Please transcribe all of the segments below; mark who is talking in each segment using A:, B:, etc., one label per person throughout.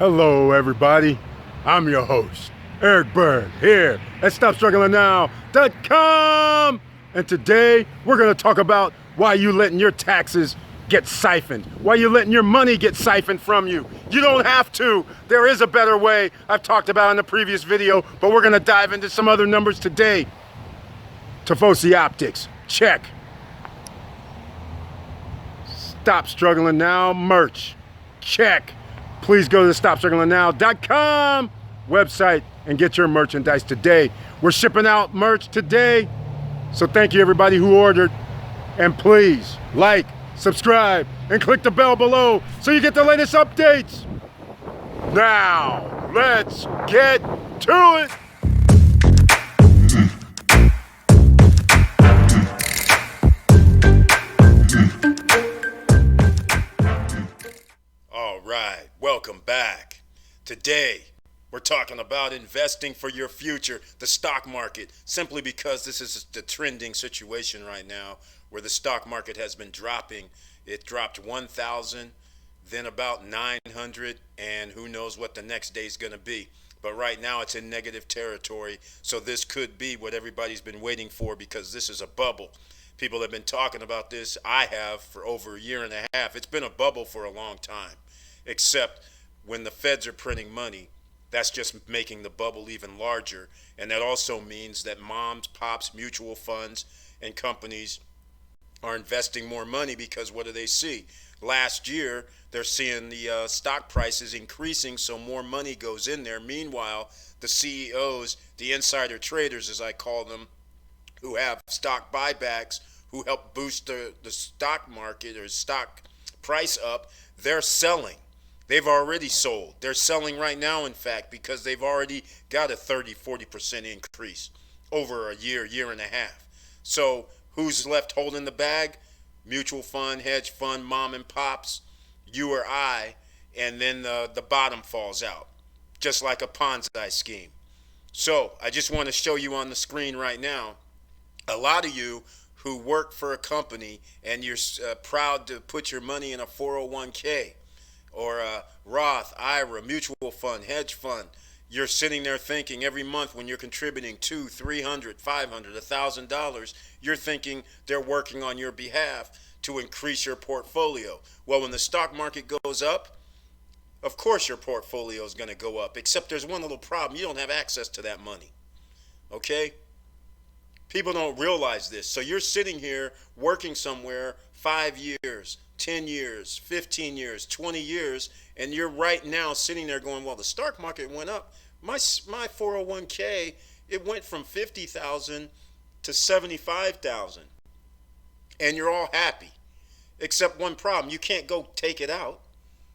A: Hello, everybody. I'm your host, Eric Bird, here at StopStrugglingNow.com. And today, we're going to talk about why you letting your taxes get siphoned, why you letting your money get siphoned from you. You don't have to. There is a better way I've talked about in the previous video, but we're going to dive into some other numbers today. Tifosi Optics, check. Stop Struggling Now merch, check. Please go to the StopStrugglingNow.com website and get your merchandise today. We're shipping out merch today, so thank you everybody who ordered. And please like, subscribe, and click the bell below so you get the latest updates. Now, let's get to it. All right, welcome back. Today, we're talking about investing for your future, the stock market, simply because this is the trending situation right now where the stock market has been dropping. It dropped 1,000, then about 900, and who knows what the next day is going to be. But right now it's in negative territory, so this could be what everybody's been waiting for because this is a bubble. People have been talking about this, I have, for over a year and a half. It's been a bubble for a long time, except when the feds are printing money, that's just making the bubble even larger. And that also means that moms, pops, mutual funds, and companies are investing more money because what do they see? Last year, they're seeing the stock prices increasing, so more money goes in there. Meanwhile, the CEOs, the insider traders, as I call them, who have stock buybacks, who help boost the stock market or stock price up, they're selling. They've already sold. They're selling right now, in fact, because they've already got a 30-40% increase over a year, year and a half. So who's left holding the bag? Mutual fund, hedge fund, mom and pops, you or I, and then the bottom falls out, just like a Ponzi scheme. So I just want to show you on the screen right now, a lot of you who work for a company and you're proud to put your money in a 401k or a Roth, IRA, mutual fund, hedge fund, you're sitting there thinking every month when you're contributing $200, $300, $500, $1,000, you're thinking they're working on your behalf to increase your portfolio. Well, when the stock market goes up, of course your portfolio is going to go up, except there's one little problem. You don't have access to that money, okay? People don't realize this. So you're sitting here working somewhere 5 years, 10 years, 15 years, 20 years, and you're right now sitting there going, well, the stock market went up. My 401k, it went from 50,000 to 75,000. And you're all happy, except one problem. You can't go take it out.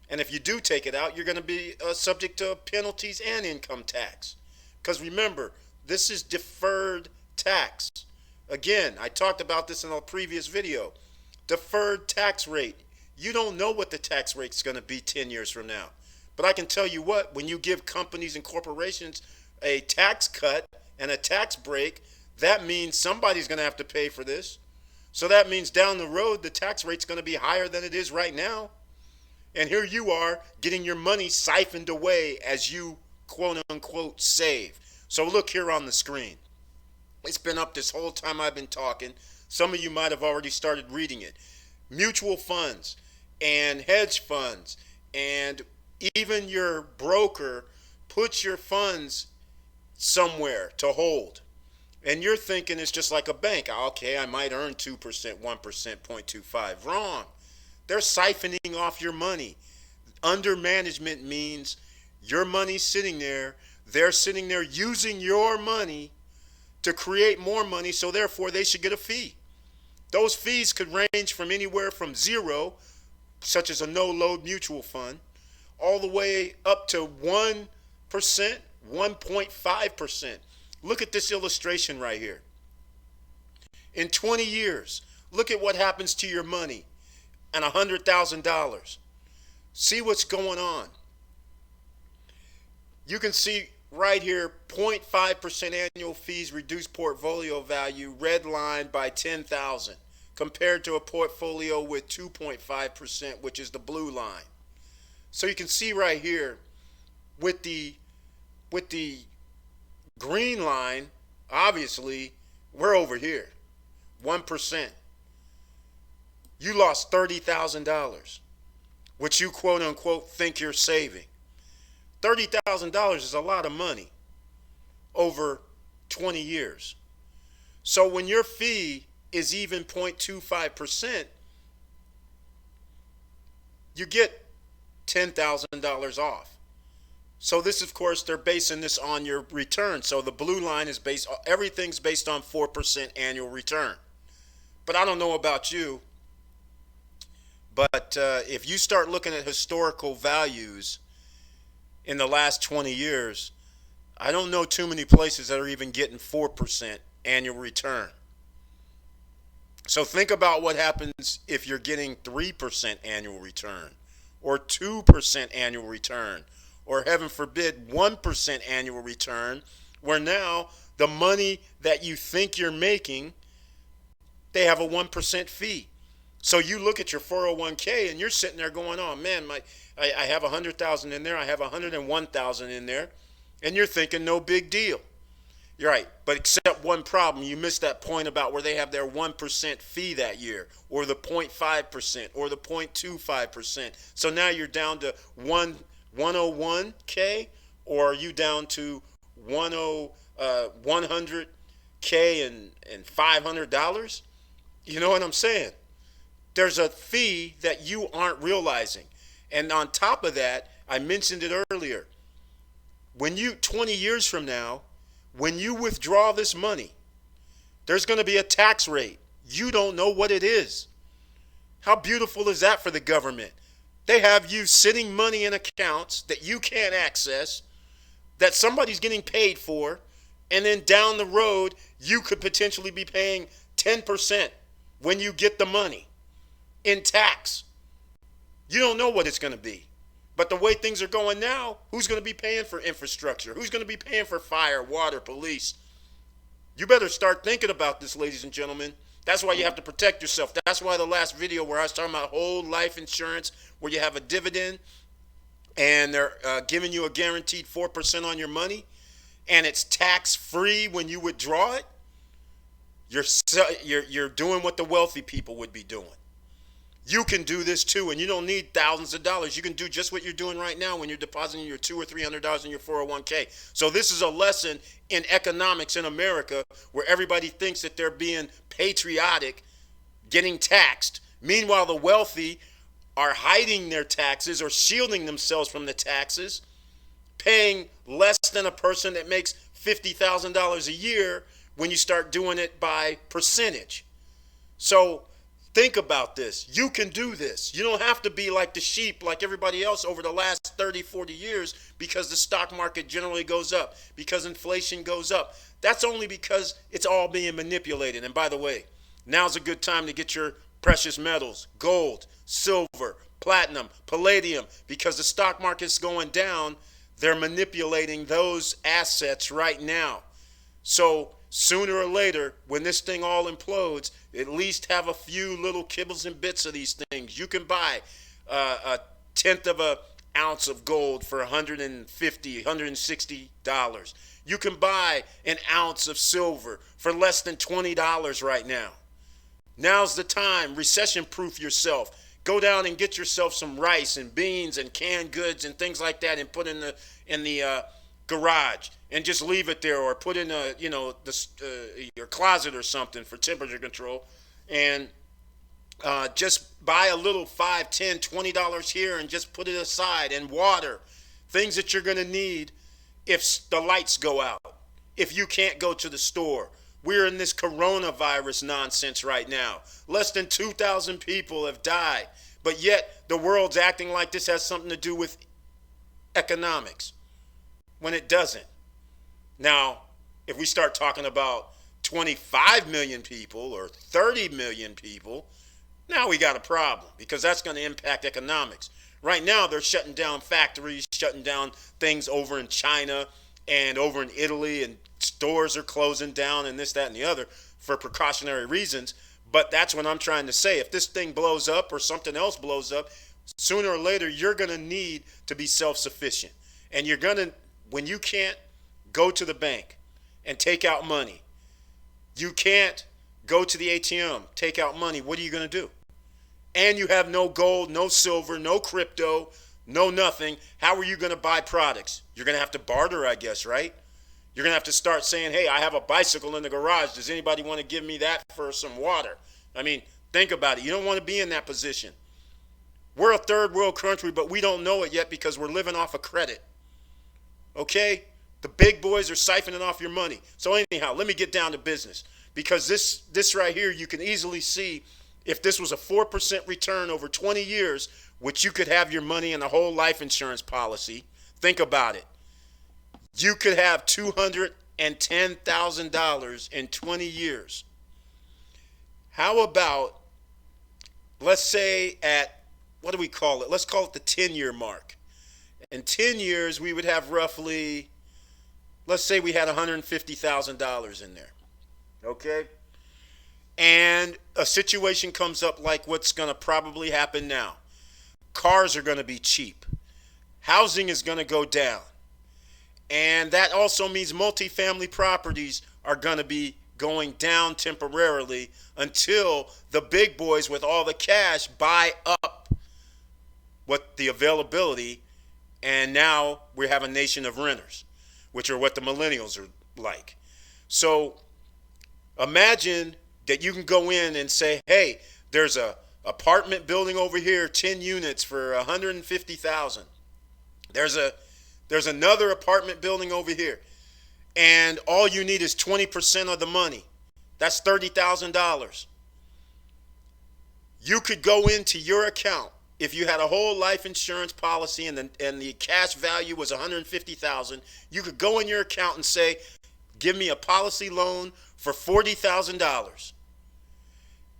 A: And if you do take it out, you're going to be subject to penalties and income tax. Because remember, this is deferred tax. Again, I talked about this in a previous video. Deferred tax rate. You don't know what the tax rate's going to be 10 years from now. But I can tell you what, when you give companies and corporations a tax cut and a tax break, that means somebody's going to have to pay for this. So that means down the road, the tax rate's going to be higher than it is right now. And here you are getting your money siphoned away as you quote unquote save. So look here on the screen. It's been up this whole time I've been talking. Some of you might have already started reading it. Mutual funds and hedge funds and even your broker puts your funds somewhere to hold. And you're thinking it's just like a bank. Okay, I might earn 2%, 1%, 0.25. Wrong. They're siphoning off your money. Under management means your money's sitting there. They're sitting there using your money to create more money, so therefore they should get a fee. Those fees could range from anywhere from 0, such as a no-load mutual fund, all the way up to 1%, 1.5%. Look at this illustration right here. In 20 years, look at what happens to your money and $100,000. See what's going on. You can see right here, 0.5% annual fees reduce portfolio value, redlined by 10,000, compared to a portfolio with 2.5%, which is the blue line. So you can see right here, with the green line, obviously, we're over here. 1%. You lost $30,000, which you quote unquote think you're saving. $30,000 is a lot of money over 20 years. So when your fee is even 0.25%, you get $10,000 off. So this, of course, they're basing this on your return. So the blue line is everything's based on 4% annual return. But I don't know about you, but if you start looking at historical values in the last 20 years, I don't know too many places that are even getting 4% annual return. So think about what happens if you're getting 3% annual return, or 2% annual return, or heaven forbid 1% annual return, where now the money that you think you're making, they have a 1% fee. So you look at your 401k and you're sitting there going, oh man, I have 100,000 in there, I have 101,000 in there, and you're thinking no big deal. You're right, but except one problem. You missed that point about where they have their 1% fee that year, or the 0.5%, or the 0.25%. So now you're down to 101K, or are you down to 100K and $500? You know what I'm saying? There's a fee that you aren't realizing. And on top of that, I mentioned it earlier. 20 years from now, when you withdraw this money, there's going to be a tax rate. You don't know what it is. How beautiful is that for the government? They have you sitting money in accounts that you can't access, that somebody's getting paid for, and then down the road, you could potentially be paying 10% when you get the money in tax. You don't know what it's going to be. But the way things are going now, who's going to be paying for infrastructure? Who's going to be paying for fire, water, police? You better start thinking about this, ladies and gentlemen. That's why you have to protect yourself. That's why the last video where I was talking about whole life insurance, where you have a dividend and they're giving you a guaranteed 4% on your money, and it's tax-free when you withdraw it, you're doing what the wealthy people would be doing. You can do this too, and you don't need thousands of dollars. You can do just what you're doing right now when you're depositing your $200 or $300 in your 401k. So this is a lesson in economics in America, where everybody thinks that they're being patriotic, getting taxed. Meanwhile, the wealthy are hiding their taxes or shielding themselves from the taxes, paying less than a person that makes $50,000 a year when you start doing it by percentage. So think about this. You can do this. You don't have to be like the sheep, like everybody else over the last 30, 40 years, because the stock market generally goes up, because inflation goes up. That's only because it's all being manipulated. And by the way, now's a good time to get your precious metals, gold, silver, platinum, palladium, because the stock market's going down. They're manipulating those assets right now. So sooner or later, when this thing all implodes, at least have a few little kibbles and bits of these things. You can buy a tenth of an ounce of gold for $150, $160. You can buy an ounce of silver for less than $20 right now. Now's the time. Recession-proof yourself. Go down and get yourself some rice and beans and canned goods and things like that, and put in the garage and just leave it there, or put in your closet or something for temperature control, and just buy a little $5, $10, $20 here and just put it aside. And water, things that you're going to need if the lights go out, if you can't go to the store. We're in this coronavirus nonsense right now. Less than 2,000 people have died, but yet the world's acting like this has something to do with economics, when it doesn't. Now, if we start talking about 25 million people or 30 million people, now we got a problem, because that's going to impact economics. Right now, they're shutting down factories, shutting down things over in China and over in Italy, and stores are closing down and this, that, and the other for precautionary reasons. But that's what I'm trying to say. If this thing blows up or something else blows up, sooner or later, you're going to need to be self-sufficient. And you're going to, when you can't go to the bank and take out money, you can't go to the ATM, take out money, what are you going to do? And you have no gold, no silver, no crypto, no nothing. How are you going to buy products? You're going to have to barter, I guess, right? You're going to have to start saying, hey, I have a bicycle in the garage. Does anybody want to give me that for some water? I mean, think about it. You don't want to be in that position. We're a third world country, but we don't know it yet because we're living off of credit. Okay? The big boys are siphoning off your money. So anyhow, let me get down to business. Because this right here, you can easily see if this was a 4% return over 20 years, which you could have your money in a whole life insurance policy. Think about it. You could have $210,000 in 20 years. How about, let's say at, what do we call it? Let's call it the 10-year mark. In 10 years, we would have roughly, let's say we had $150,000 in there. Okay? And a situation comes up like what's going to probably happen now. Cars are going to be cheap. Housing is going to go down. And that also means multifamily properties are going to be going down temporarily until the big boys with all the cash buy up what the availability. And now we have a nation of renters, which are what the millennials are like. So imagine that you can go in and say, hey, there's a apartment building over here, 10 units for $150,000. There's another apartment building over here, and all you need is 20% of the money. That's $30,000. You could go into your account if you had a whole life insurance policy and the cash value was $150,000. You could go in your account and say, give me a policy loan for $40,000.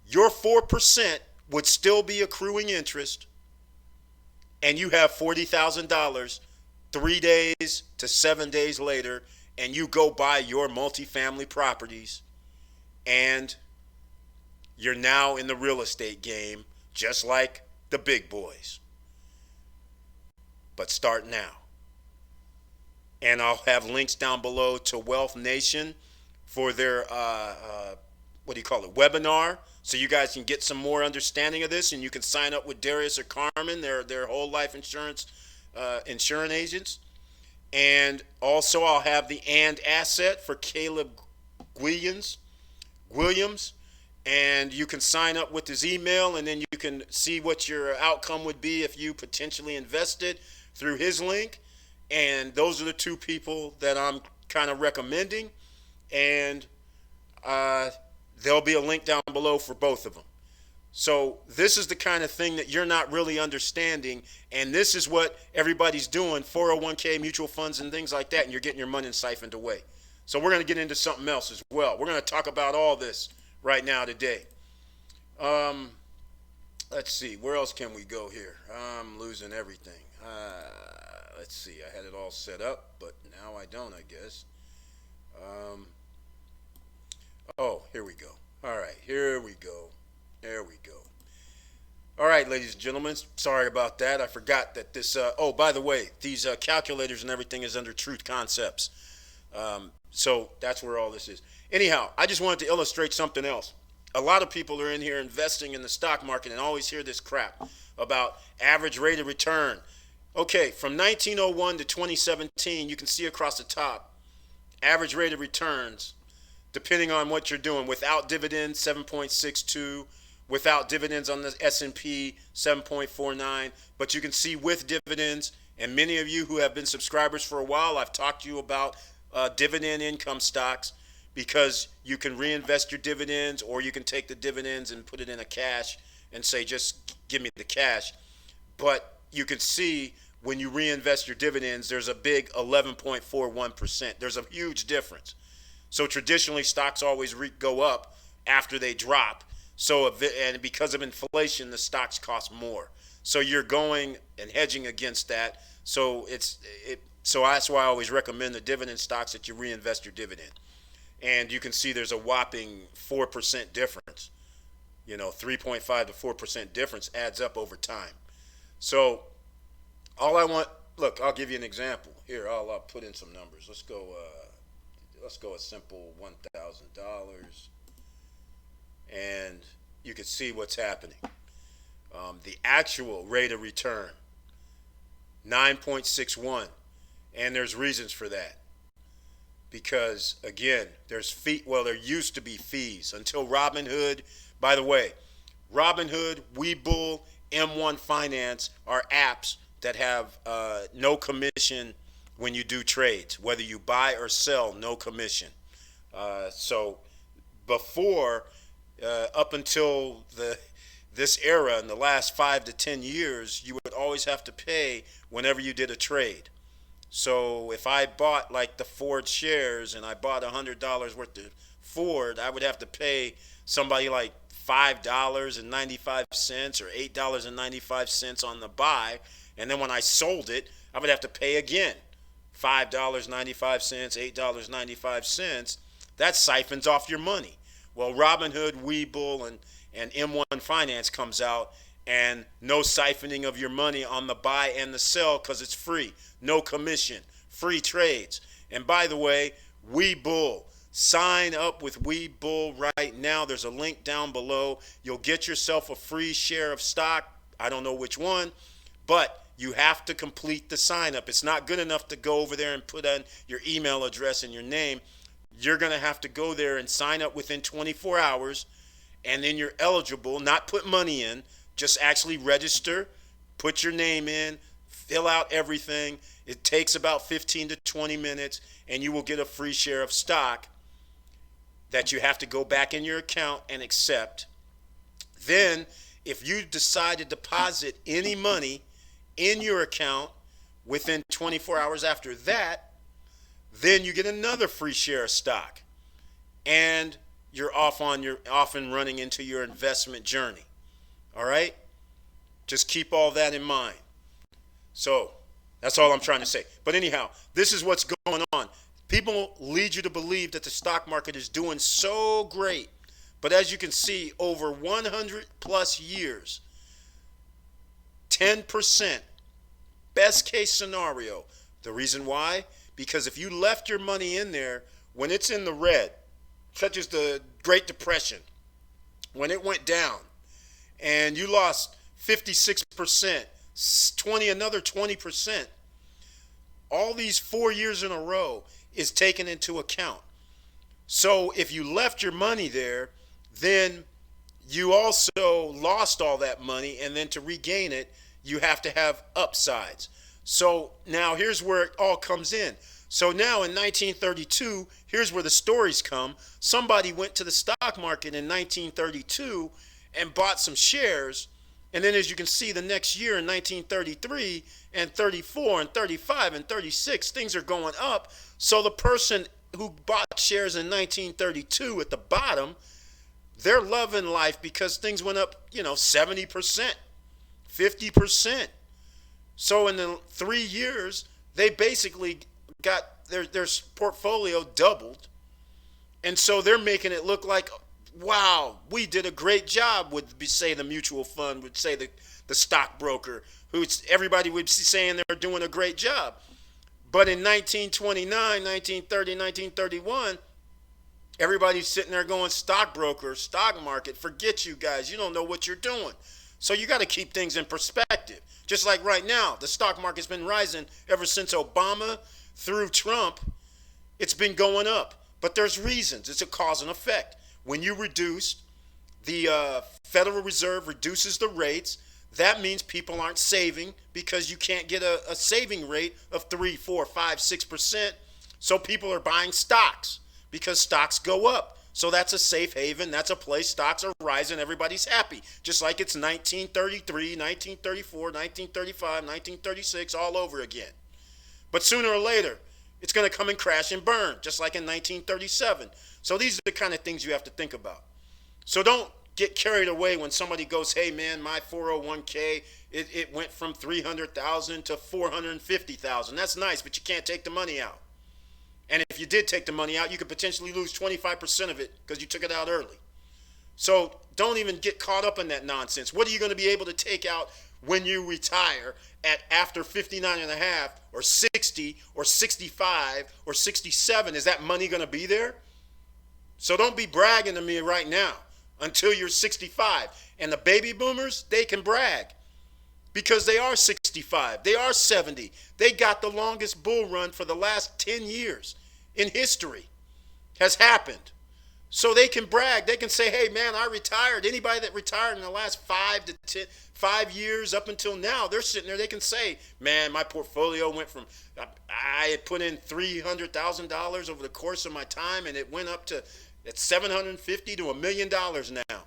A: Your 4% would still be accruing interest, and you have $40,000 3 days to 7 days later, and you go buy your multifamily properties, and you're now in the real estate game, just like the big boys. But start now. And I'll have links down below to Wealth Nation for their, webinar, so you guys can get some more understanding of this, and you can sign up with Darius or Carmen, their whole life insurance agents. And also I'll have the and asset for Caleb Williams, and you can sign up with his email, and then you can see what your outcome would be if you potentially invested through his link. And those are the two people that I'm kind of recommending, and there'll be a link down below for both of them. So this is the kind of thing that you're not really understanding, and this is what everybody's doing, 401k, mutual funds, and things like that, and you're getting your money siphoned away. So we're going to get into something else as well. We're going to talk about all this right now today. Let's see, where else can we go here? I'm losing everything. Let's see, I had it all set up, but now I don't, I guess. Here we go. All right, here we go. There we go. All right, ladies and gentlemen, sorry about that. I forgot that this, by the way, these calculators and everything is under Truth Concepts. So that's where all this is. Anyhow, I just wanted to illustrate something else. A lot of people are in here investing in the stock market and always hear this crap about average rate of return. Okay, from 1901 to 2017, you can see across the top, average rate of returns, depending on what you're doing, without dividends, 7.62, without dividends on the S&P, 7.49, but you can see with dividends, and many of you who have been subscribers for a while, I've talked to you about dividend income stocks, because you can reinvest your dividends, or you can take the dividends and put it in a cash and say, just give me the cash. But you can see when you reinvest your dividends, there's a big 11.41%. There's a huge difference. So traditionally, stocks always go up after they drop. And because of inflation, the stocks cost more. So you're going and hedging against that. So that's why I always recommend the dividend stocks, that you reinvest your dividend. And you can see there's a whopping 4% difference. 3.5 to 4% difference adds up over time. So all I want look, I'll give you an example. Here, I'll put in some numbers. Let's go a simple $1,000, and you can see what's happening. The actual rate of return, 9.61, and there's reasons for that. Because again, there used to be fees until Robinhood. By the way, Robinhood, Webull, M1 Finance are apps that have no commission when you do trades, whether you buy or sell, no commission. So before, up until this era, in the last 5 to 10 years, you would always have to pay whenever you did a trade. So if I bought like the Ford shares and I bought $100 worth of Ford, I would have to pay somebody like $5.95 or $8.95 on the buy. And then when I sold it, I would have to pay again $5.95, $8.95. That siphons off your money. Well, Robinhood, Webull, and M1 Finance comes out, and no siphoning of your money on the buy and the sell because it's free. No commission. Free trades. And by the way, Webull. Sign up with Webull right now. There's a link down below. You'll get yourself a free share of stock. I don't know which one, but you have to complete the sign up. It's not good enough to go over there and put in your email address and your name. You're going to have to go there and sign up within 24 hours, and then you're eligible. Not put money in, just actually register, put your name in, fill out everything. It takes about 15 to 20 minutes, and you will get a free share of stock that you have to go back in your account and accept. Then, if you decide to deposit any money in your account within 24 hours after that, then you get another free share of stock, and you're off and running into your investment journey. All right? Just keep all that in mind. So that's all I'm trying to say. But anyhow, this is what's going on. People lead you to believe that the stock market is doing so great. But as you can see, over 100 plus years, 10%, best case scenario. The reason why? Because if you left your money in there when it's in the red, such as the Great Depression, when it went down and you lost 56%, another 20%, all these 4 years in a row is taken into account. So if you left your money there, then you also lost all that money, and then to regain it, you have to have upsides. So now here's where it all comes in. So now in 1932, here's where the stories come. Somebody went to the stock market in 1932 and bought some shares. And then as you can see, the next year in 1933 and 34 and 35 and 36, things are going up. So the person who bought shares in 1932 at the bottom, they're loving life because things went up, 70%, 50%. So in the 3 years, they basically got their portfolio doubled. And so they're making it look like, wow, we did a great job with, say, the mutual fund, would say the stockbroker, everybody would be saying they're doing a great job. But in 1929, 1930, 1931, everybody's sitting there going, stockbroker, stock market, forget you guys. You don't know what you're doing. So you got to keep things in perspective. Just like right now, the stock market's been rising ever since Obama through Trump. It's been going up. But there's reasons. It's a cause and effect. When you reduce, the Federal Reserve reduces the rates, that means people aren't saving because you can't get a saving rate of 3, 4, 5, 6%. So people are buying stocks because stocks go up. So that's a safe haven. That's a place stocks are rising. Everybody's happy. Just like it's 1933, 1934, 1935, 1936, all over again. But sooner or later, it's going to come and crash and burn, just like in 1937. So these are the kind of things you have to think about. So don't get carried away when somebody goes, hey man, my 401k, it went from 300,000 to 450,000. That's nice, but you can't take the money out. And if you did take the money out, you could potentially lose 25% of it because you took it out early. So don't even get caught up in that nonsense. What are you going to be able to take out when you retire at after 59 and a half or 60 or 65 or 67? Is that money going to be there? So don't be bragging to me right now until you're 65. And the baby boomers, they can brag because they are 65. They are 70. They got the longest bull run for the last 10 years in history has happened. So they can brag. They can say, hey, man, I retired. Anybody that retired in the last 5 years up until now, they're sitting there. They can say, man, my portfolio went from, I had put in $300,000 over the course of my time, and it went up to at $750 to $1 million now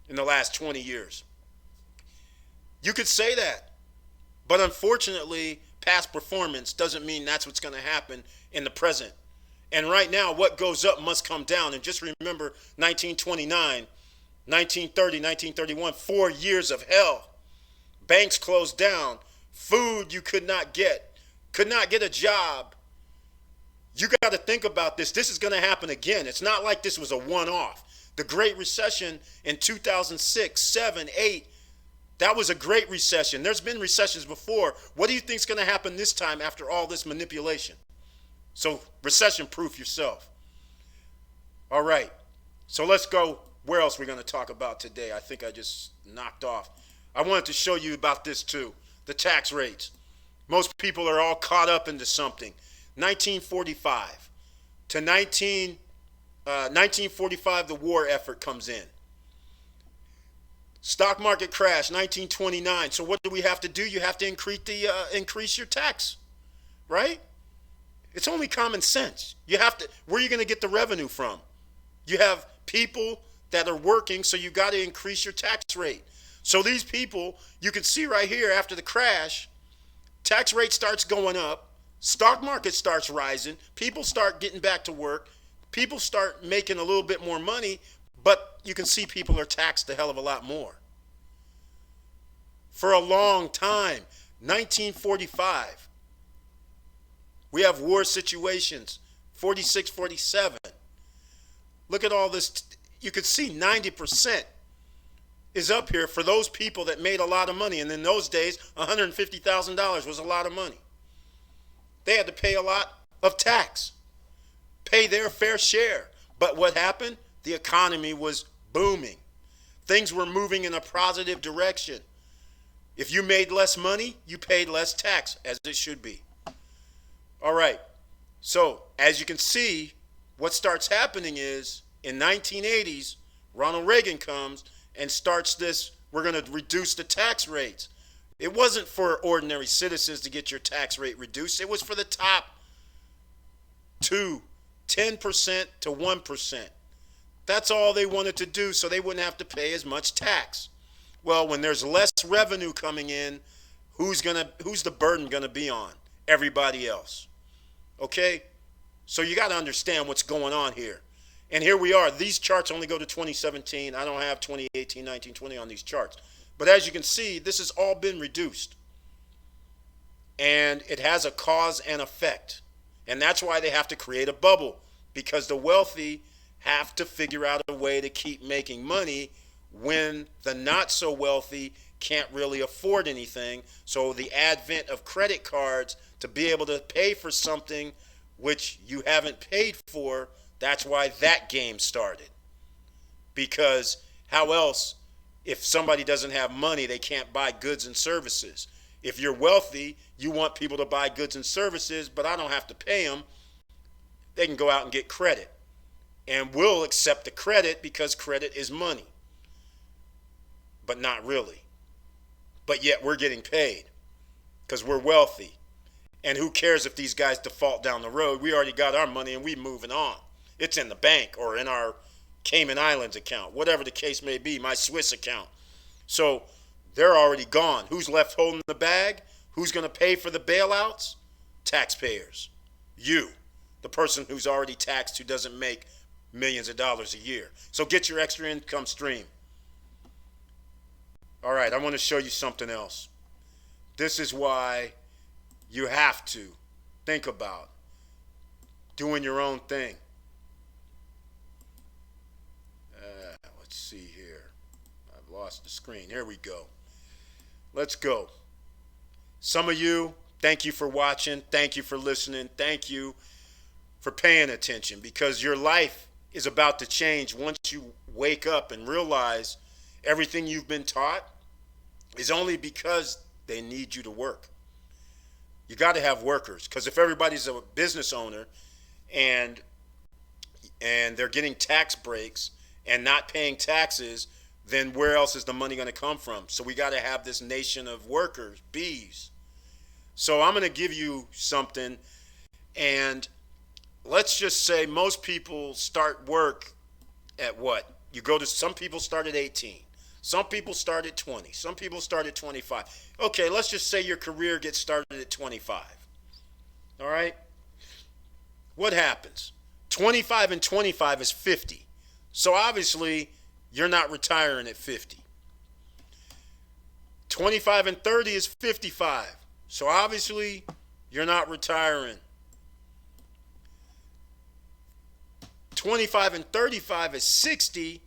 A: in the last 20 years. You could say that. But unfortunately, past performance doesn't mean that's what's going to happen in the present. And right now, what goes up must come down. And just remember 1929, 1930, 1931, 4 years of hell. Banks closed down. Food you could not get a job. You got to think about this. This is going to happen again. It's not like this was a one-off. The Great Recession in 2006, 7, 8, that was a great recession. There's been recessions before. What do you think is going to happen this time after all this manipulation? So recession-proof yourself. All right. So let's go. Where else we're going to talk about today? I think I just knocked off. I wanted to show you about this too. The tax rates. Most people are all caught up into something. 1945 to 1945, the war effort comes in. Stock market crash, 1929. So what do we have to do? You have to increase your tax, right? It's only common sense. You have to. Where are you going to get the revenue from? You have people that are working, so you got to increase your tax rate. So these people, you can see right here after the crash, tax rate starts going up, stock market starts rising, people start getting back to work, people start making a little bit more money, but you can see people are taxed a hell of a lot more. For a long time, 1945. We have war situations, 46, 47. Look at all this. You could see 90% is up here for those people that made a lot of money. And in those days, $150,000 was a lot of money. They had to pay a lot of tax, pay their fair share. But what happened? The economy was booming. Things were moving in a positive direction. If you made less money, you paid less tax, as it should be. All right, so as you can see, what starts happening is in 1980s, Ronald Reagan comes and starts this, we're going to reduce the tax rates. It wasn't for ordinary citizens to get your tax rate reduced. It was for the top 10% to 1%. That's all they wanted to do so they wouldn't have to pay as much tax. Well, when there's less revenue coming in, who's the burden going to be on? Everybody else. Okay? So you got to understand what's going on here. And here we are. These charts only go to 2017. I don't have 2018, 19, 20 on these charts. But as you can see, this has all been reduced. And it has a cause and effect. And that's why they have to create a bubble. Because the wealthy have to figure out a way to keep making money when the not so wealthy can't really afford anything. So the advent of credit cards to be able to pay for something which you haven't paid for, that's why that game started. Because how else, if somebody doesn't have money, they can't buy goods and services. If you're wealthy, you want people to buy goods and services, but I don't have to pay them. They can go out and get credit. And we'll accept the credit because credit is money. But not really. But yet we're getting paid because we're wealthy. And who cares if these guys default down the road? We already got our money and we're moving on. It's in the bank or in our Cayman Islands account, whatever the case may be, my Swiss account. So they're already gone. Who's left holding the bag? Who's going to pay for the bailouts? Taxpayers. You, the person who's already taxed, who doesn't make millions of dollars a year. So get your extra income stream. All right, I want to show you something else. This is why you have to think about doing your own thing. Let's see here. I've lost the screen. Here we go. Let's go. Some of you, thank you for watching. Thank you for listening. Thank you for paying attention, because your life is about to change once you wake up and realize everything you've been taught is only because they need you to work. You got to have workers, because if everybody's a business owner and they're getting tax breaks and not paying taxes, then where else is the money going to come from? So we got to have this nation of workers, bees. So I'm going to give you something, and let's just say most people start work at what? Some people start at 18. Some people start at 20. Some people start at 25. Okay, let's just say your career gets started at 25. All right? What happens? 25 and 25 is 50. So obviously, you're not retiring at 50. 25 and 30 is 55. So obviously, you're not retiring. 25 and 35 is 60.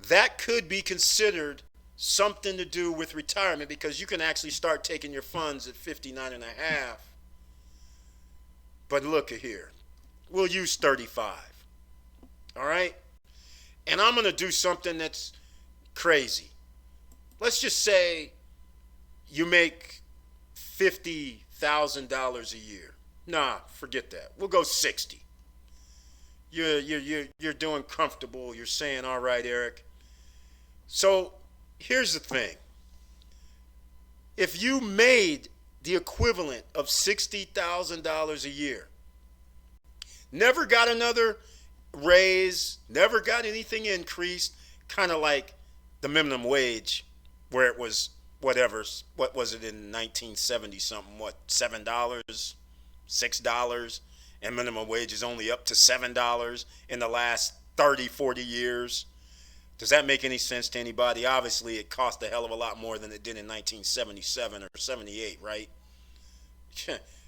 A: That could be considered something to do with retirement, because you can actually start taking your funds at 59 and a half. But look at here. We'll use 35. All right? And I'm going to do something that's crazy. Let's just say you make $50,000 a year. Nah, forget that. We'll go 60. You're doing comfortable. You're saying, all right, Eric. So here's the thing. If you made the equivalent of $60,000 a year, never got another raise, never got anything increased, kind of like the minimum wage, where it was whatever, what was it in 1970 something, what, $7, $6, and minimum wage is only up to $7 in the last 30, 40 years. Does that make any sense to anybody? Obviously, it cost a hell of a lot more than it did in 1977 or 78, right?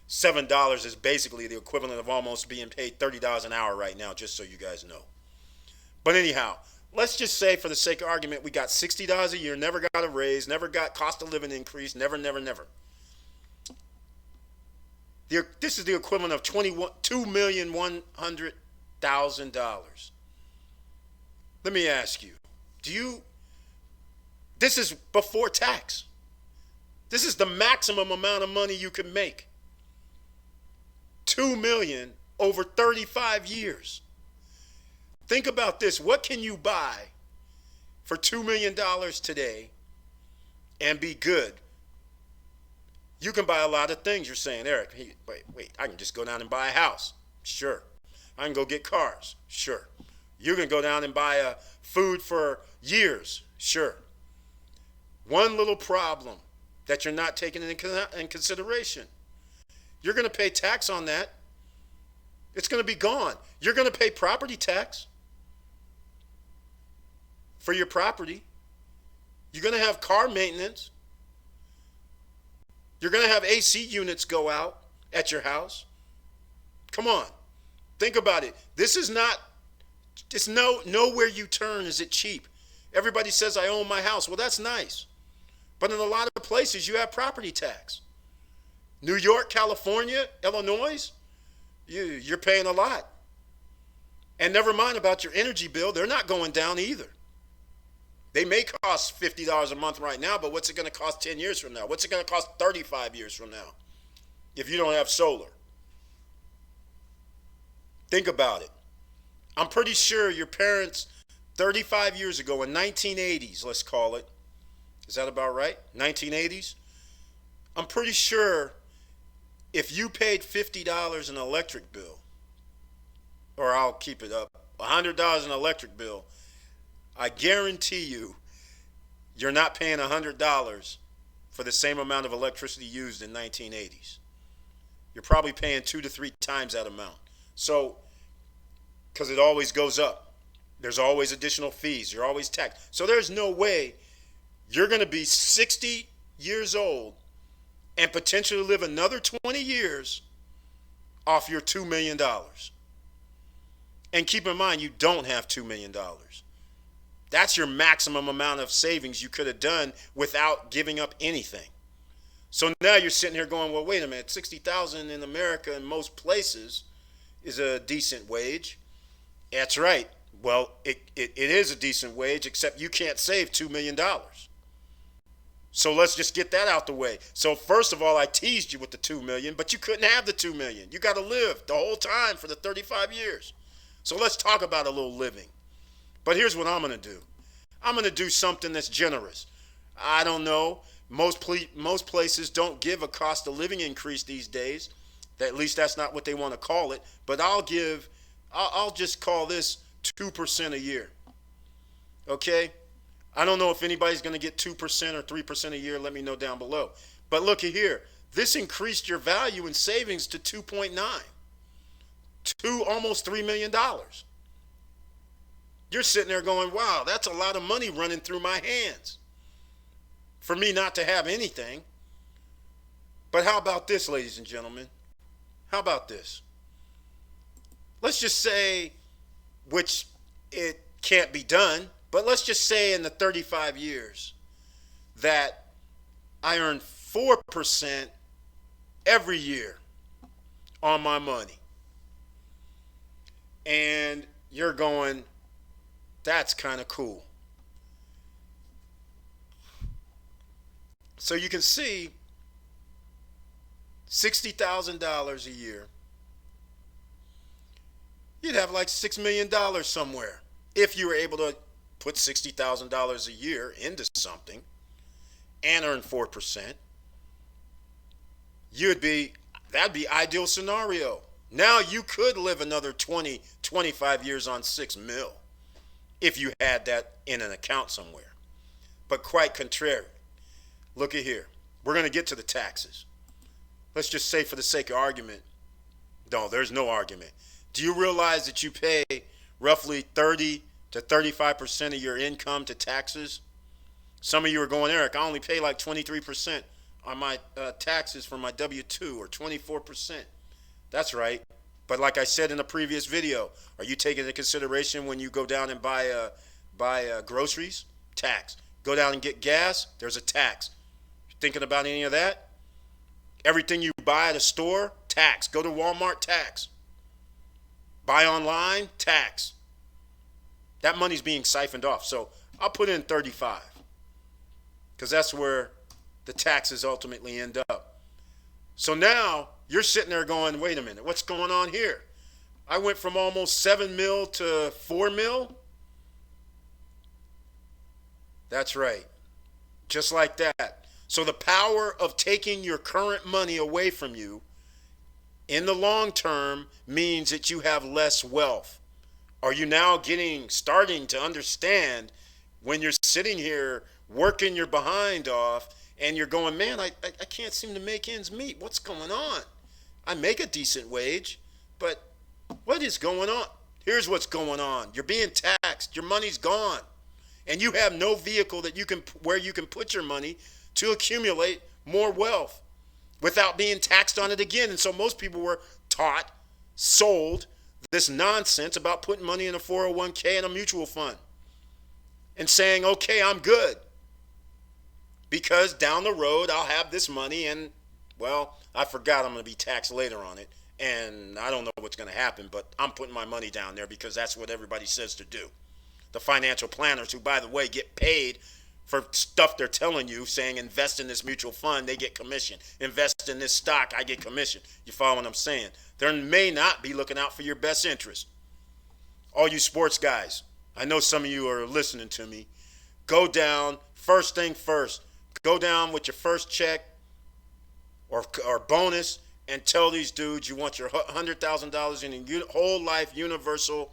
A: $7 is basically the equivalent of almost being paid $30 an hour right now, just so you guys know. But anyhow, let's just say for the sake of argument, we got $60 a year, never got a raise, never got cost of living increase, never. This is the equivalent of $2,100,000. Let me ask you, this is before tax. This is the maximum amount of money you can make. $2 million over 35 years. Think about this. What can you buy for $2 million today and be good? You can buy a lot of things. You're saying, Eric, hey, wait, I can just go down and buy a house. Sure. I can go get cars. Sure. You can go down and buy food for years. Sure. One little problem that you're not taking in consideration. You're going to pay tax on that. It's going to be gone. You're going to pay property tax for your property. You're going to have car maintenance. You're going to have AC units go out at your house. Come on. Think about it. This is not, it's nowhere you turn is it cheap. Everybody says I own my house. Well, that's nice. But in a lot of places you have property tax. New York, California, Illinois, you're paying a lot. And never mind about your energy bill. They're not going down either. They may cost $50 a month right now, but what's it going to cost 10 years from now? What's it going to cost 35 years from now if you don't have solar? Think about it. I'm pretty sure your parents 35 years ago in 1980s, let's call it. Is that about right? 1980s? I'm pretty sure if you paid $50 an electric bill, or I'll keep it up, $100 an electric bill, I guarantee you're not paying $100 for the same amount of electricity used in 1980s. You're probably paying 2 to 3 times that amount. So, because it always goes up. There's always additional fees. You're always taxed. So there's no way you're going to be 60 years old and potentially live another 20 years off your $2 million. And keep in mind, you don't have $2 million. That's your maximum amount of savings you could have done without giving up anything. So now you're sitting here going, well, wait a minute, 60,000 in America in most places is a decent wage. That's right. Well, it is a decent wage, except you can't save $2 million. So let's just get that out the way. So first of all, I teased you with the 2 million, but you couldn't have the 2 million. You got to live the whole time for the 35 years. So let's talk about a little living. But here's what I'm going to do. I'm going to do something that's generous. I don't know. Most places don't give a cost of living increase these days. At least that's not what they want to call it. But I'll just call this 2% a year. Okay? I don't know if anybody's going to get 2% or 3% a year. Let me know down below. But look at here. This increased your value in savings to 2.9. Almost $3 million. You're sitting there going, wow, that's a lot of money running through my hands for me not to have anything. But how about this, ladies and gentlemen? How about this? Let's just say, which it can't be done, but let's just say in the 35 years that I earn 4% every year on my money. And you're going, that's kind of cool. So you can see $60,000 a year. You'd have like $6 million somewhere if you were able to put $60,000 a year into something and earn 4%. That'd be ideal scenario. Now you could live another 20, 25 years on 6 mil if you had that in an account somewhere. But quite contrary. Look at here. We're going to get to the taxes. Let's just say for the sake of argument. No, there's no argument. Do you realize that you pay roughly 30 to 35% of your income to taxes? Some of you are going, Eric, I only pay like 23% on my taxes for my W-2 or 24%. That's right. But like I said in a previous video, are you taking into consideration when you go down and buy groceries? Tax. Go down and get gas? There's a tax. Thinking about any of that? Everything you buy at a store? Tax. Go to Walmart? Tax. Buy online? Tax. That money's being siphoned off. So I'll put in 35 because that's where the taxes ultimately end up. So now you're sitting there going, wait a minute, what's going on here? I went from almost 7 mil to 4 mil. That's right. Just like that. So the power of taking your current money away from you in the long term means that you have less wealth. Are you now starting to understand when you're sitting here working your behind off and you're going, man, I can't seem to make ends meet. What's going on? I make a decent wage, but what is going on? Here's what's going on. You're being taxed. Your money's gone. And you have no vehicle where you can put your money to accumulate more wealth without being taxed on it again. And so most people were sold this nonsense about putting money in a 401k and a mutual fund and saying, okay, I'm good because down the road I'll have this money and, well, I forgot I'm going to be taxed later on it. And I don't know what's going to happen, but I'm putting my money down there because that's what everybody says to do. The financial planners who, by the way, get paid for stuff they're telling you, saying invest in this mutual fund, they get commission. Invest in this stock, I get commission. You follow what I'm saying? They may not be looking out for your best interest. All you sports guys, I know some of you are listening to me. Go down, first thing first, go down with your first check or bonus and tell these dudes you want your $100,000 in a whole life universal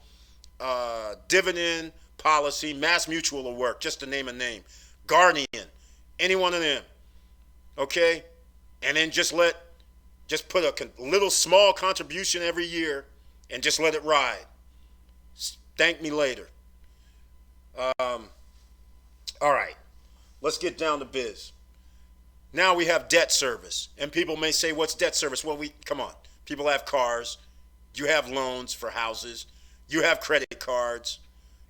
A: dividend policy. Mass Mutual will work, just to name a name. Guardian, any one of them. Okay? And then just put a little small contribution every year and just let it ride. Thank me later. All right. Let's get down to biz. Now we have debt service. And people may say, what's debt service? Well, come on. People have cars. You have loans for houses. You have credit cards.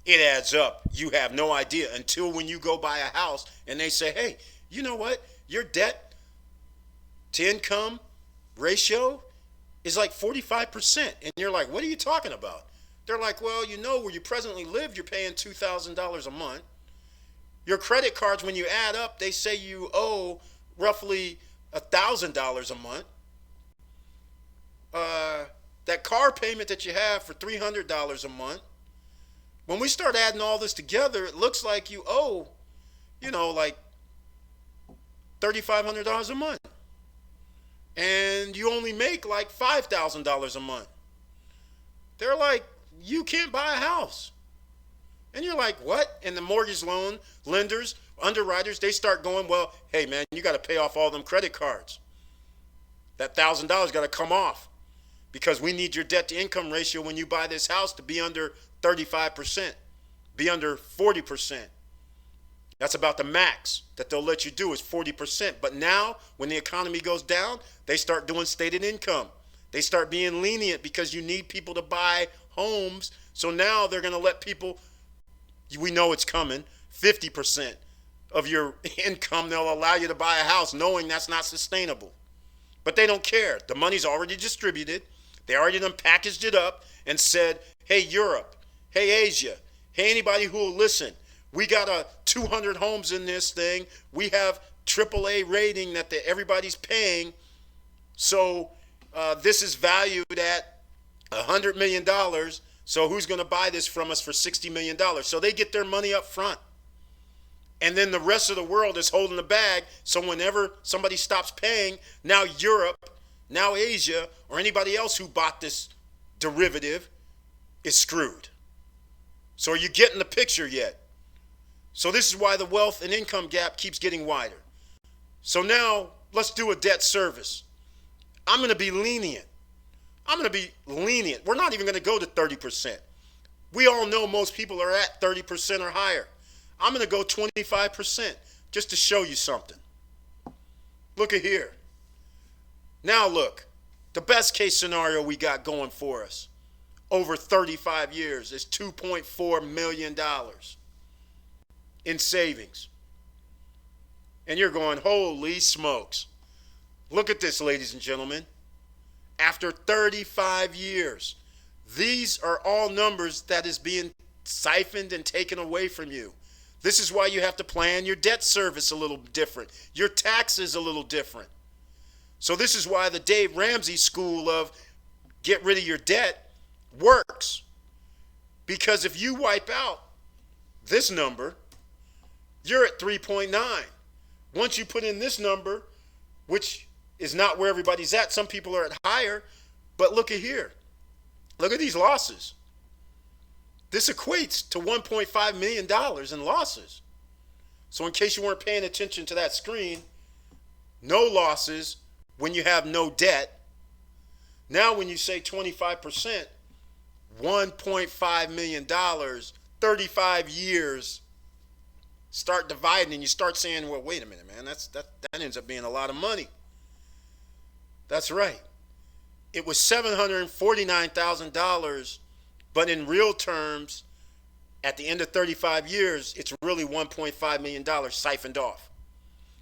A: It adds up. You have no idea until when you go buy a house and they say, hey, you know what? Your debt to income ratio is like 45%. And you're like, what are you talking about? They're like, well, you know, where you presently live, you're paying $2,000 a month. Your credit cards, when you add up, they say you owe roughly $1,000 a month. That car payment that you have for $300 a month, when we start adding all this together, it looks like you owe, like $3,500 a month. And you only make like $5,000 a month. They're like, you can't buy a house. And you're like, what? And the mortgage loan lenders, underwriters, they start going, well, hey, man, you got to pay off all them credit cards. That $1,000 got to come off because we need your debt to income ratio when you buy this house to be under 35%, be under 40%. That's about the max that they'll let you do is 40%. But now when the economy goes down, they start doing stated income. They start being lenient because you need people to buy homes. So now they're going to let people, we know it's coming, 50% of your income, they'll allow you to buy a house knowing that's not sustainable. But they don't care. The money's already distributed. They already done packaged it up and said, hey, Europe, hey, Asia, hey, anybody who will listen, we got 200 homes in this thing. We have AAA rating that everybody's paying. So this is valued at $100 million. So who's going to buy this from us for $60 million? So they get their money up front. And then the rest of the world is holding the bag. So whenever somebody stops paying, now Europe, now Asia, or anybody else who bought this derivative is screwed. So are you getting the picture yet? So this is why the wealth and income gap keeps getting wider. So now let's do a debt service. I'm going to be lenient. We're not even going to go to 30%. We all know most people are at 30% or higher. I'm going to go 25% just to show you something. Look at here. Now look, the best case scenario we got going for us over 35 years is $2.4 million in savings. And you're going, holy smokes. Look at this, ladies and gentlemen. After 35 years, these are all numbers that is being siphoned and taken away from you. This is why you have to plan your debt service a little different, your taxes a little different. So this is why the Dave Ramsey school of get rid of your debt works. Because if you wipe out this number, you're at 3.9. Once you put in this number, which is not where everybody's at, some people are at higher, but look at here. Look at these losses. This equates to $1.5 million in losses. So in case you weren't paying attention to that screen, no losses when you have no debt. Now when you say 25%, $1.5 million, 35 years, start dividing and you start saying, well, wait a minute, man, that ends up being a lot of money. That's right. It was $749,000, but in real terms, at the end of 35 years, it's really $1.5 million siphoned off.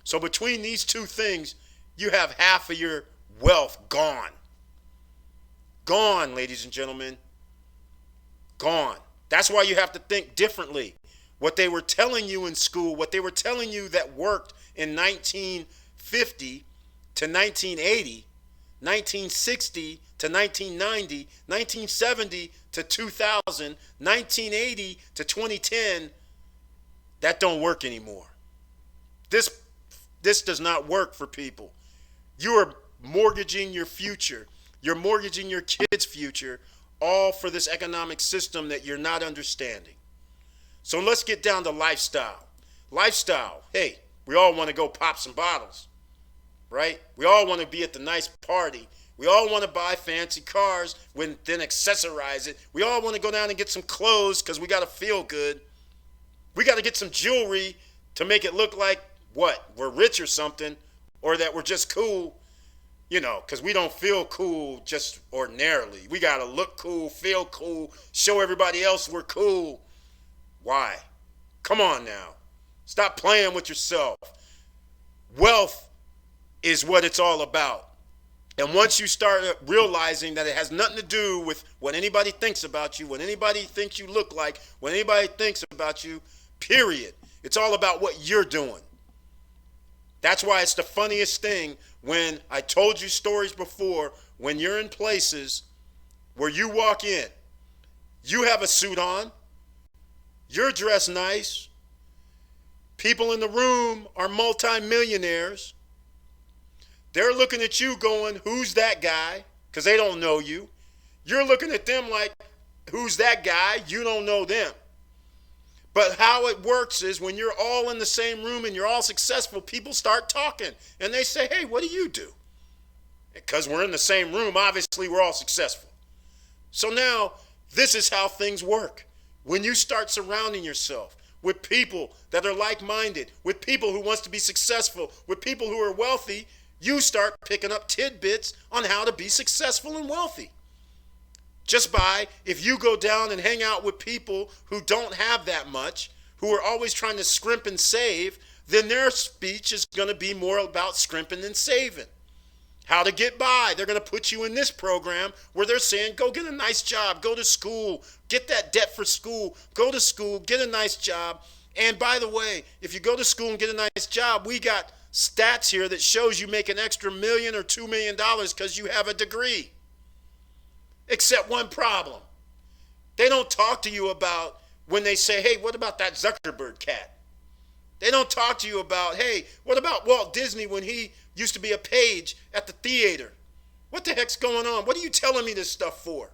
A: So between these two things, you have half of your wealth gone. Gone, ladies and gentlemen. Gone. That's why you have to think differently. What they were telling you in school, what they were telling you that worked in 1950 to 1980, 1960 to 1990, 1970 to 2000, 1980 to 2010, that don't work anymore. This does not work for people. You are mortgaging your future. You're mortgaging your kids' future, all for this economic system that you're not understanding. So let's get down to lifestyle. Lifestyle, hey, we all want to go pop some bottles, right? We all want to be at the nice party. We all want to buy fancy cars, then accessorize it. We all want to go down and get some clothes because we got to feel good. We got to get some jewelry to make it look like, what, we're rich or something, or that we're just cool, because we don't feel cool just ordinarily. We got to look cool, feel cool, show everybody else we're cool. Why? Come on now. Stop playing with yourself. Wealth is what it's all about. And once you start realizing that it has nothing to do with what anybody thinks about you, what anybody thinks you look like, what anybody thinks about you, period. It's all about what you're doing. That's why it's the funniest thing when I told you stories before, when you're in places where you walk in, you have a suit on, you're dressed nice, people in the room are multimillionaires. They're looking at you going, who's that guy? Because they don't know you. You're looking at them like, who's that guy? You don't know them. But how it works is when you're all in the same room and you're all successful, people start talking. And they say, hey, what do you do? Because we're in the same room, obviously we're all successful. So now, this is how things work. When you start surrounding yourself with people that are like-minded, with people who wants to be successful, with people who are wealthy, you start picking up tidbits on how to be successful and wealthy. Just by, if you go down and hang out with people who don't have that much, who are always trying to scrimp and save, then their speech is going to be more about scrimping and saving. How to get by. They're going to put you in this program where they're saying, go get a nice job, go to school, get that debt for school, go to school, get a nice job. And by the way, if you go to school and get a nice job, we got stats here that shows you make an extra $1 million or $2 million because you have a degree. Except one problem. They don't talk to you about when they say, hey, what about that Zuckerberg cat? They don't talk to you about, hey, what about Walt Disney when he used to be a page at the theater? What the heck's going on? What are you telling me this stuff for?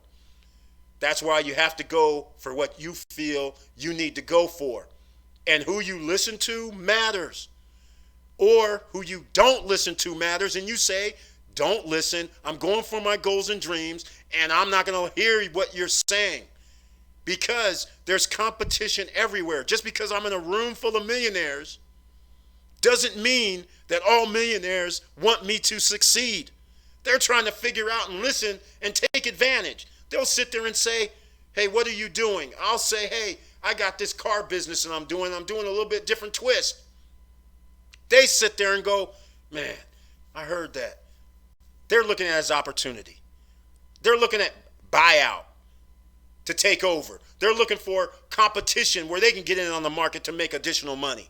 A: That's why you have to go for what you feel you need to go for. And who you listen to matters. Or who you don't listen to matters, and you say, don't listen, I'm going for my goals and dreams, and I'm not going to hear what you're saying. Because there's competition everywhere. Just because I'm in a room full of millionaires doesn't mean that all millionaires want me to succeed. They're trying to figure out and listen and take advantage. They'll sit there and say, hey, what are you doing? I'll say, hey, I got this car business and I'm doing a little bit different twist. They sit there and go, man, I heard that. They're looking at it as opportunity. They're looking at buyout to take over. They're looking for competition where they can get in on the market to make additional money.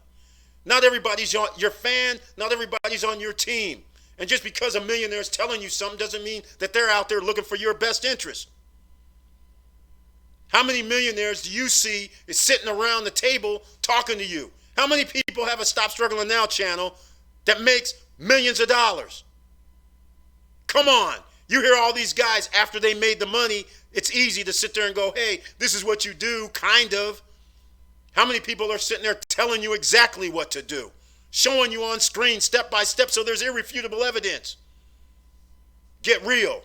A: Not everybody's your fan. Not everybody's on your team. And just because a millionaire is telling you something doesn't mean that they're out there looking for your best interest. How many millionaires do you see is sitting around the table talking to you? How many people have a Stop Struggling Now channel that makes millions of dollars? Come on. You hear all these guys after they made the money, it's easy to sit there and go, hey, this is what you do, kind of. How many people are sitting there telling you exactly what to do, showing you on screen step by step so there's irrefutable evidence? Get real.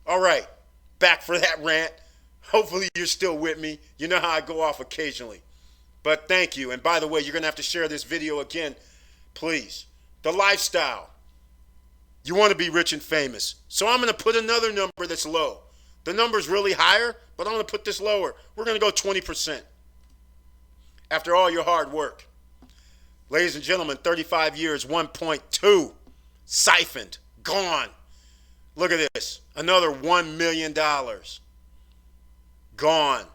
A: All right, back for that rant. Hopefully you're still with me. You know how I go off occasionally. But thank you. And by the way, you're going to have to share this video again, please. The lifestyle. You want to be rich and famous. So I'm going to put another number that's low. The number's really higher, but I'm going to put this lower. We're going to go 20%. After all your hard work. Ladies and gentlemen, 35 years, 1.2. Siphoned. Gone. Look at this. Another $1 million. Gone.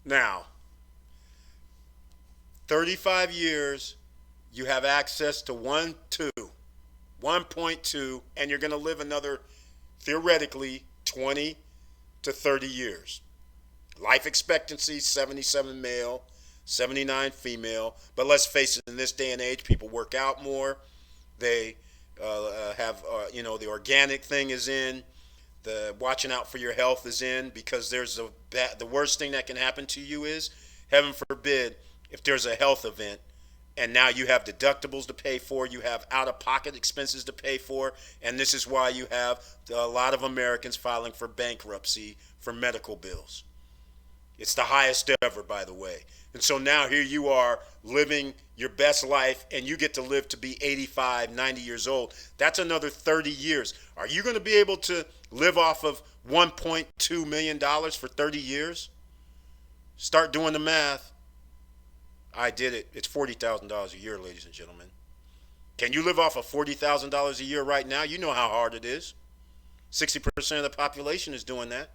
A: Now, 35 years, you have access to 1.2, and you're going to live another, theoretically, 20 to 30 years. Life expectancy, 77 male, 79 female. But let's face it, in this day and age, people work out more. They have, the organic thing is in. The watching out for your health is in, because there's the worst thing that can happen to you is, heaven forbid, if there's a health event and now you have deductibles to pay for, you have out-of-pocket expenses to pay for, and this is why you have a lot of Americans filing for bankruptcy for medical bills. It's the highest ever, by the way. And so now here you are living your best life, and you get to live to be 85, 90 years old. That's another 30 years. Are you going to be able to live off of $1.2 million for 30 years? Start doing the math. I did it. It's $40,000 a year, ladies and gentlemen. Can you live off of $40,000 a year right now? You know how hard it is. 60% of the population is doing that.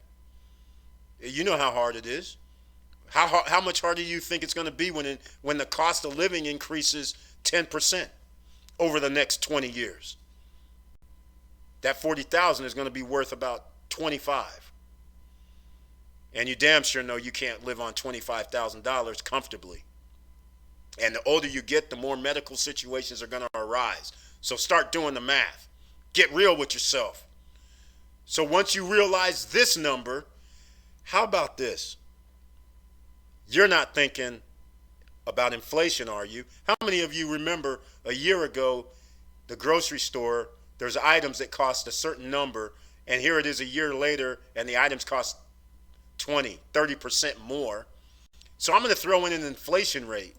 A: You know how hard it is. How much harder do you think it's going to be when the cost of living increases 10% over the next 20 years? That 40,000 is going to be worth about 25. And you damn sure know you can't live on $25,000 comfortably. And the older you get, the more medical situations are going to arise. So start doing the math. Get real with yourself. So once you realize this number, how about this? You're not thinking about inflation, are you? How many of you remember a year ago, the grocery store, there's items that cost a certain number, and here it is a year later, and the items cost 20, 30% more. So I'm going to throw in an inflation rate.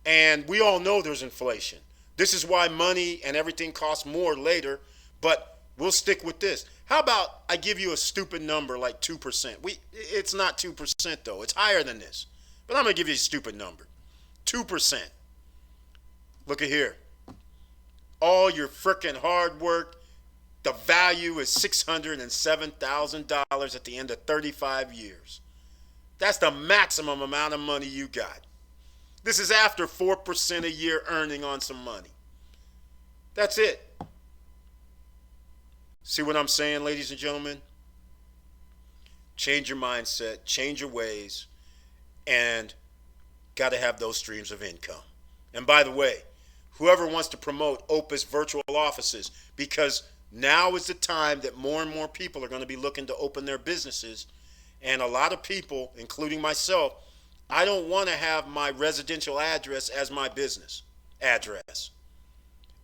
A: And we all know there's inflation. This is why money and everything costs more later, but we'll stick with this. How about I give you a stupid number like 2%? It's not 2% though. It's higher than this. But I'm going to give you a stupid number. 2%. Look at here. All your frickin' hard work, the value is $607,000 at the end of 35 years. That's the maximum amount of money you got. This is after 4% a year earning on some money. That's it. See what I'm saying, ladies and gentlemen? Change your mindset, change your ways, and got to have those streams of income. And by the way, whoever wants to promote Opus virtual offices, because now is the time that more and more people are going to be looking to open their businesses. And a lot of people, including myself, I don't want to have my residential address as my business address.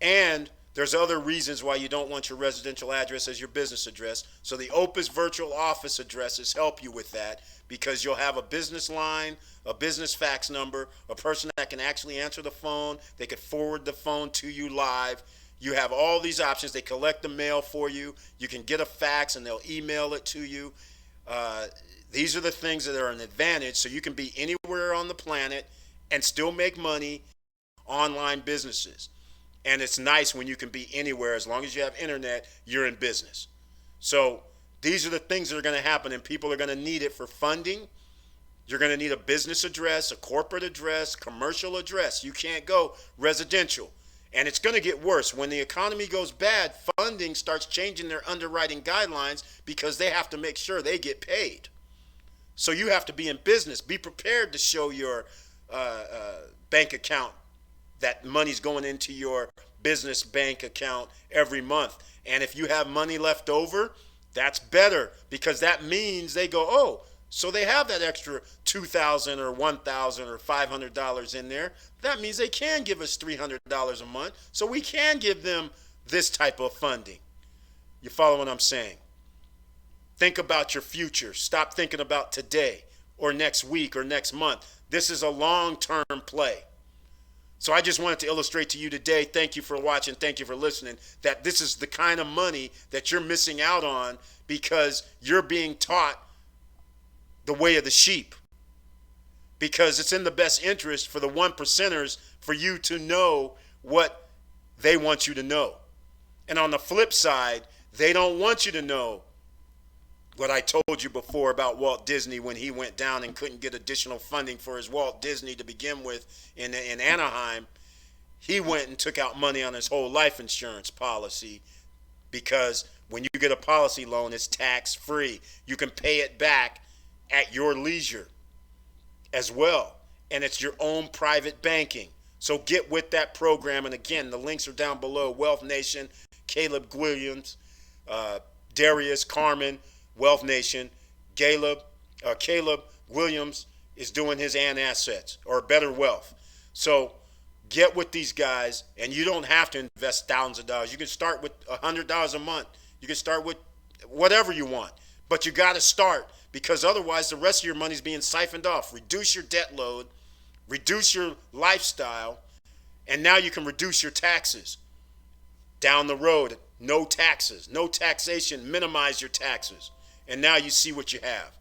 A: And there's other reasons why you don't want your residential address as your business address. So the Opus virtual office addresses help you with that, because you'll have a business line, a business fax number, a person that can actually answer the phone. They could forward the phone to you live. You have all these options. They collect the mail for you. You can get a fax and they'll email it to you. These are the things that are an advantage, so you can be anywhere on the planet and still make money, online businesses. And it's nice when you can be anywhere. As long as you have internet, you're in business. So these are the things that are going to happen, and people are going to need it for funding. You're going to need a business address, a corporate address, commercial address. You can't go residential. And it's going to get worse. When the economy goes bad, funding starts changing their underwriting guidelines because they have to make sure they get paid. So you have to be in business. Be prepared to show your bank account that money's going into your business bank account every month. And if you have money left over, that's better, because that means they go, oh, so they have that extra $2,000 or $1,000 or $500 in there. That means they can give us $300 a month. So we can give them this type of funding. You follow what I'm saying? Think about your future. Stop thinking about today or next week or next month. This is a long-term play. So I just wanted to illustrate to you today, thank you for watching, thank you for listening, that this is the kind of money that you're missing out on because you're being taught the way of the sheep. Because it's in the best interest for the 1%ers for you to know what they want you to know. And on the flip side, they don't want you to know what I told you before about Walt Disney when he went down and couldn't get additional funding for his Walt Disney to begin with in Anaheim. He went and took out money on his whole life insurance policy, because when you get a policy loan, it's tax-free. You can pay it back at your leisure as well. And it's your own private banking. So get with that program. And again, the links are down below. Wealth Nation, Caleb Williams, Darius, Carmen, Wealth Nation. Caleb Williams is doing his and assets, or Better Wealth. So get with these guys, and you don't have to invest thousands of dollars. You can start with $100 a month. You can start with whatever you want, but you got to start, because otherwise the rest of your money is being siphoned off. Reduce your debt load, reduce your lifestyle, and now you can reduce your taxes down the road. No taxes, no taxation, minimize your taxes. And now you see what you have.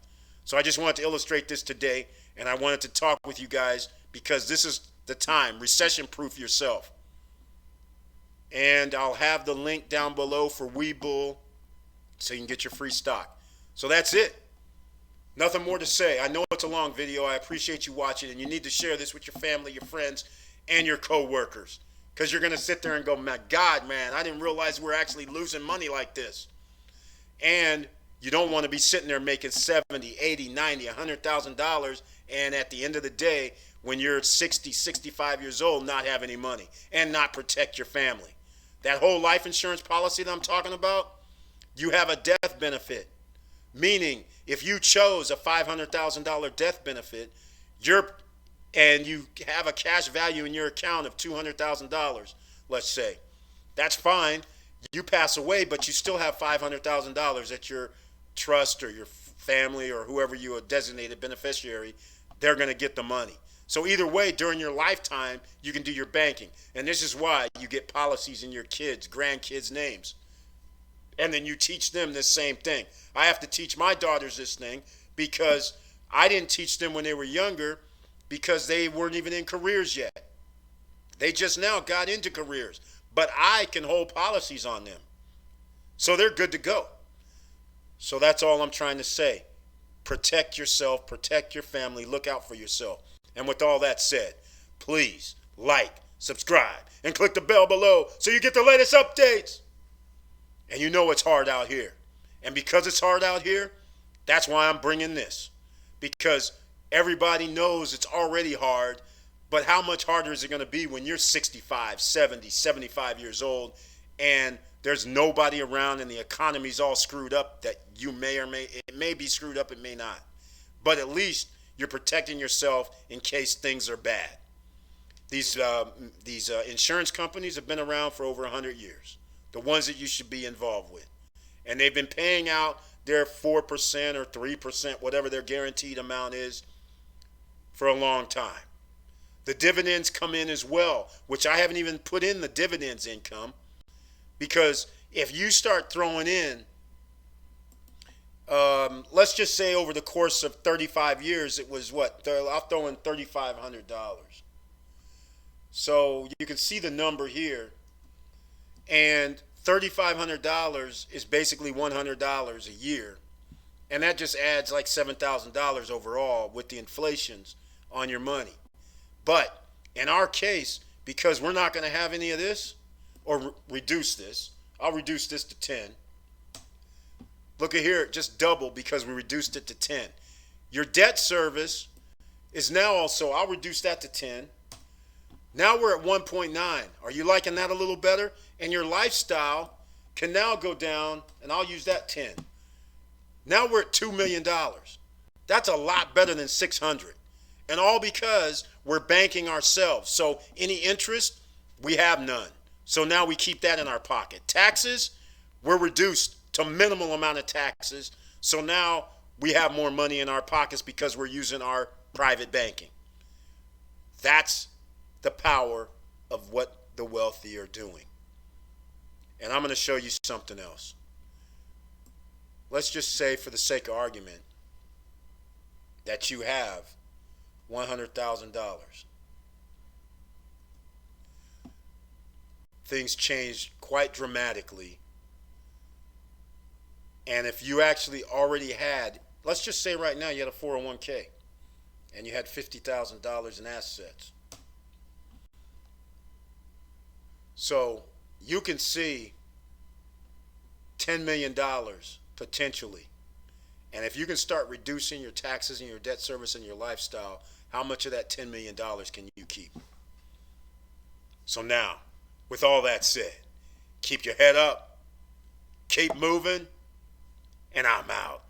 A: So I just wanted to illustrate this today, and I wanted to talk with you guys because this is the time. Recession-proof yourself. And I'll have the link down below for Webull so you can get your free stock. So that's it. Nothing more to say. I know it's a long video. I appreciate you watching, and you need to share this with your family, your friends, and your co-workers. Because you're going to sit there and go, my God, man, I didn't realize we're actually losing money like this. And you don't want to be sitting there making $70, $80, $90, $100,000, and at the end of the day, when you're 60, 65 years old, not have any money and not protect your family. That whole life insurance policy that I'm talking about, you have a death benefit. Meaning, if you chose a $500,000 death benefit, and you have a cash value in your account of $200,000, let's say, that's fine. You pass away, but you still have $500,000 at your trust or your family or whoever you are designated beneficiary, they're going to get the money. So either way, during your lifetime, you can do your banking. And this is why you get policies in your kids, grandkids' names. And then you teach them this same thing. I have to teach my daughters this thing because I didn't teach them when they were younger because they weren't even in careers yet. They just now got into careers. But I can hold policies on them. So they're good to go. So that's all I'm trying to say. Protect yourself, protect your family, look out for yourself. And with all that said, please like, subscribe, and click the bell below so you get the latest updates. And you know it's hard out here. And because it's hard out here, that's why I'm bringing this. Because everybody knows it's already hard, but how much harder is it going to be when you're 65, 70, 75 years old and there's nobody around and the economy's all screwed up that you it may be screwed up, it may not. But at least you're protecting yourself in case things are bad. These insurance companies have been around for over 100 years, the ones that you should be involved with. And they've been paying out their 4% or 3%, whatever their guaranteed amount is, for a long time. The dividends come in as well, which I haven't even put in the dividends income, because if you start throwing in, let's just say over the course of 35 years, it was what? I'll throw in $3,500. So you can see the number here. And $3,500 is basically $100 a year. And that just adds like $7,000 overall with the inflations on your money. But in our case, because we're not going to have any of this, or reduce this, I'll reduce this to 10. Look at here, it just doubled because we reduced it to 10. Your debt service is now also, I'll reduce that to 10. Now we're at 1.9. Are you liking that a little better? And your lifestyle can now go down, and I'll use that 10. Now we're at $2 million. That's a lot better than 600. And all because we're banking ourselves. So any interest, we have none. So now we keep that in our pocket. Taxes, we're reduced to minimal amount of taxes. So now we have more money in our pockets because we're using our private banking. That's the power of what the wealthy are doing. And I'm going to show you something else. Let's just say, for the sake of argument, that you have $100,000. Things changed quite dramatically. And if you actually already had, let's just say right now you had a 401k and you had $50,000 in assets. So you can see $10 million potentially. And if you can start reducing your taxes and your debt service and your lifestyle, how much of that $10 million can you keep? So now, with all that said, keep your head up, keep moving, and I'm out.